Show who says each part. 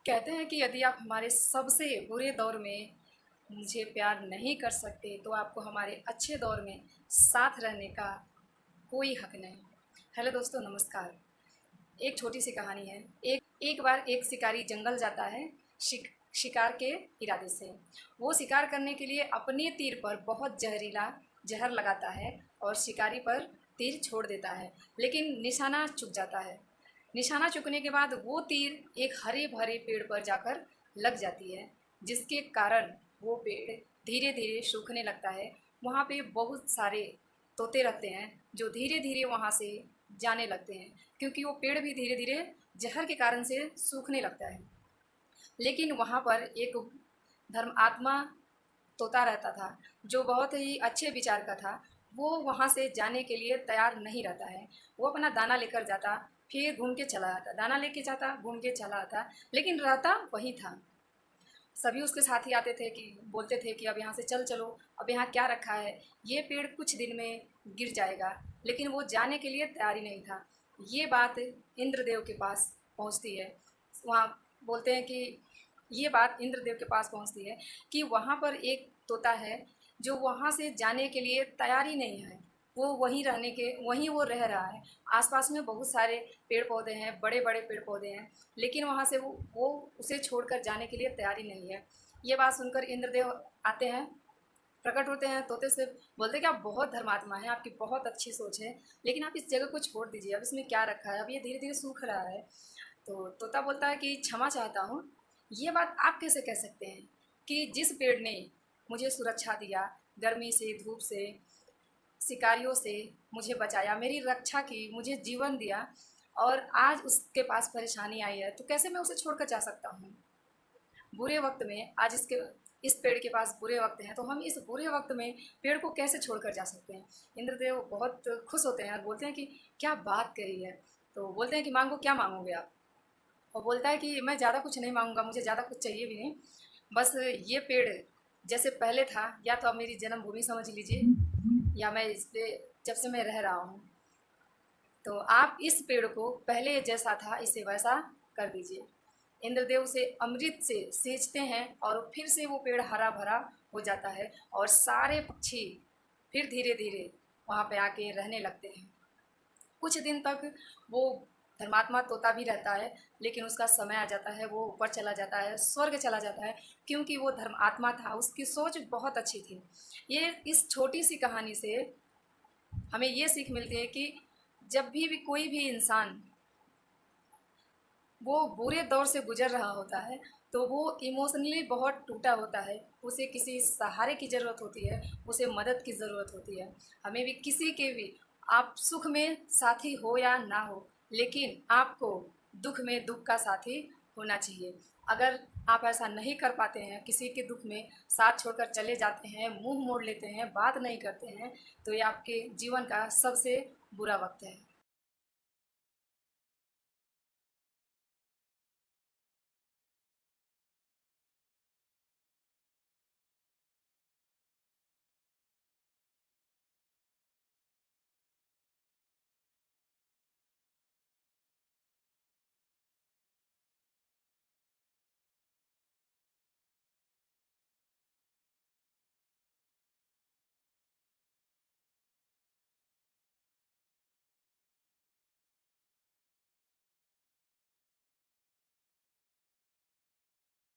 Speaker 1: कहते हैं कि यदि आप हमारे सबसे बुरे दौर में मुझे प्यार नहीं कर सकते तो आपको हमारे अच्छे दौर में साथ रहने का कोई हक नहीं। हेलो दोस्तों, नमस्कार। एक छोटी सी कहानी है। एक एक बार एक शिकारी जंगल जाता है शिकार के इरादे से। वो शिकार करने के लिए अपने तीर पर बहुत जहरीला जहर लगाता है और शिकारी पर तीर छोड़ देता है, लेकिन निशाना चूक जाता है। निशाना चूकने के बाद वो तीर एक हरे भरे पेड़ पर जाकर लग जाती है, जिसके कारण वो पेड़ धीरे धीरे सूखने लगता है। वहाँ पे बहुत सारे तोते रहते हैं जो धीरे धीरे वहाँ से जाने लगते हैं, क्योंकि वो पेड़ भी धीरे धीरे जहर के कारण से सूखने लगता है। लेकिन वहाँ पर एक धर्मात्मा तोता रहता था, जो बहुत ही अच्छे विचार का था। वो वहाँ से जाने के लिए तैयार नहीं रहता है। वो अपना दाना लेकर जाता, फिर घूम के चला आता, दाना लेके जाता, घूम के चला आता, लेकिन रहता वही था। सभी उसके साथी आते थे कि बोलते थे कि अब यहाँ से चल चलो, अब यहाँ क्या रखा है, ये पेड़ कुछ दिन में गिर जाएगा। लेकिन वो जाने के लिए तैयार ही नहीं था। ये बात इंद्रदेव के पास पहुँचती है। वहाँ बोलते हैं कि ये बात इंद्रदेव के पास पहुँचती है कि वहाँ पर एक तोता है जो वहाँ से जाने के लिए तैयार ही नहीं है। वो वहीं वो रह रहा है। आसपास में बहुत सारे पेड़ पौधे हैं, बड़े बड़े पेड़ पौधे हैं, लेकिन वहाँ से वो उसे छोड़कर जाने के लिए तैयार ही नहीं है। ये बात सुनकर इंद्रदेव आते हैं, प्रकट होते हैं, तोते से बोलते हैं कि आप बहुत धर्मात्मा हैं, आपकी बहुत अच्छी सोच है, लेकिन आप इस जगह को छोड़ दीजिए। अब इसमें क्या रखा है, अब ये धीरे धीरे सूख रहा है। तो तोता बोलता है कि क्षमा चाहता हूँ, ये बात आप कैसे कह सकते हैं कि जिस पेड़ ने मुझे सुरक्षा दिया, गर्मी से, धूप से, शिकारियों से मुझे बचाया, मेरी रक्षा की, मुझे जीवन दिया, और आज उसके पास परेशानी आई है, तो कैसे मैं उसे छोड़कर जा सकता हूँ? बुरे वक्त में आज इस पेड़ के पास बुरे वक्त हैं, तो हम इस बुरे वक्त में पेड़ को कैसे छोड़कर जा सकते हैं? इंद्रदेव बहुत खुश होते हैं और बोलते हैं कि क्या बात करी है। तो बोलते हैं कि मांगो, क्या मांगोगे आप? और बोलता है कि मैं ज़्यादा कुछ नहीं मांगूंगा, मुझे ज़्यादा कुछ चाहिए भी नहीं। बस ये पेड़ जैसे पहले था, या तो आप मेरी जन्मभूमि समझ लीजिए, या मैं इस पे जब से मैं रह रहा हूँ, तो आप इस पेड़ को पहले जैसा था इसे वैसा कर दीजिए। इंद्रदेव उसे अमृत से सींचते हैं और फिर से वो पेड़ हरा भरा हो जाता है, और सारे पक्षी फिर धीरे धीरे वहाँ पे आके रहने लगते हैं। कुछ दिन तक वो धर्मात्मा तोता भी रहता है, लेकिन उसका समय आ जाता है, वो ऊपर चला जाता है, स्वर्ग चला जाता है, क्योंकि वो धर्मात्मा था, उसकी सोच बहुत अच्छी थी। ये इस छोटी सी कहानी से हमें ये सीख मिलती है कि जब भी कोई भी इंसान वो बुरे दौर से गुजर रहा होता है, तो वो इमोशनली बहुत टूटा होता है, उसे किसी सहारे की ज़रूरत होती है, उसे मदद की ज़रूरत होती है। हमें भी किसी के भी, आप सुख में साथी हो या ना हो, लेकिन आपको दुख में दुख का साथी होना चाहिए। अगर आप ऐसा नहीं कर पाते हैं, किसी के दुख में साथ छोड़कर चले जाते हैं, मुंह मोड़ लेते हैं, बात नहीं करते हैं, तो ये आपके जीवन का सबसे बुरा वक्त है।